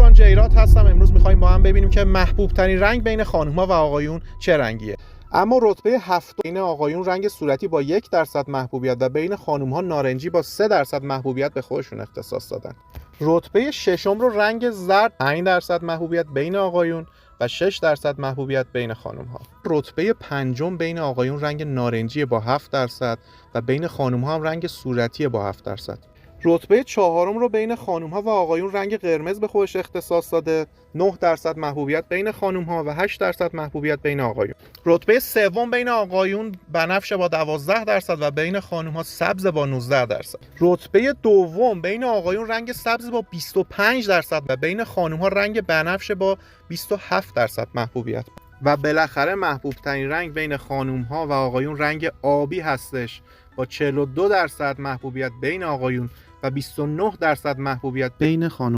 دوستان، جیرات هستم. امروز می‌خوایم با هم ببینیم که محبوب ترین رنگ بین خانم‌ها و آقایون چه رنگیه. اما رتبه هفتم بین آقایون رنگ صورتی با 1% محبوبیت و بین خانم‌ها نارنجی با 3% محبوبیت به خودشون اختصاص دادن. رتبه ششم رو رنگ زرد 5% محبوبیت بین آقایون و 6% محبوبیت بین خانم‌ها. رتبه پنجم بین آقایون رنگ نارنجی با 7% و بین خانم‌ها هم رنگ صورتی با 7%. رتبه چهارم رو بین خانم‌ها و آقایون رنگ قرمز به خودش اختصاص داده، 9% محبوبیت بین خانم‌ها و 8% محبوبیت بین آقایون. رتبه سوم بین آقایون بنفش با 12% و بین خانم‌ها سبز با 19%. رتبه دوم بین آقایون رنگ سبز با 25% و بین خانم‌ها رنگ بنفش با 27% محبوبیت. و بالاخره محبوب ترین رنگ بین خانم‌ها و آقایون رنگ آبی هستش با 42% محبوبیت بین آقایون و 29% محبوبیت بین خانم.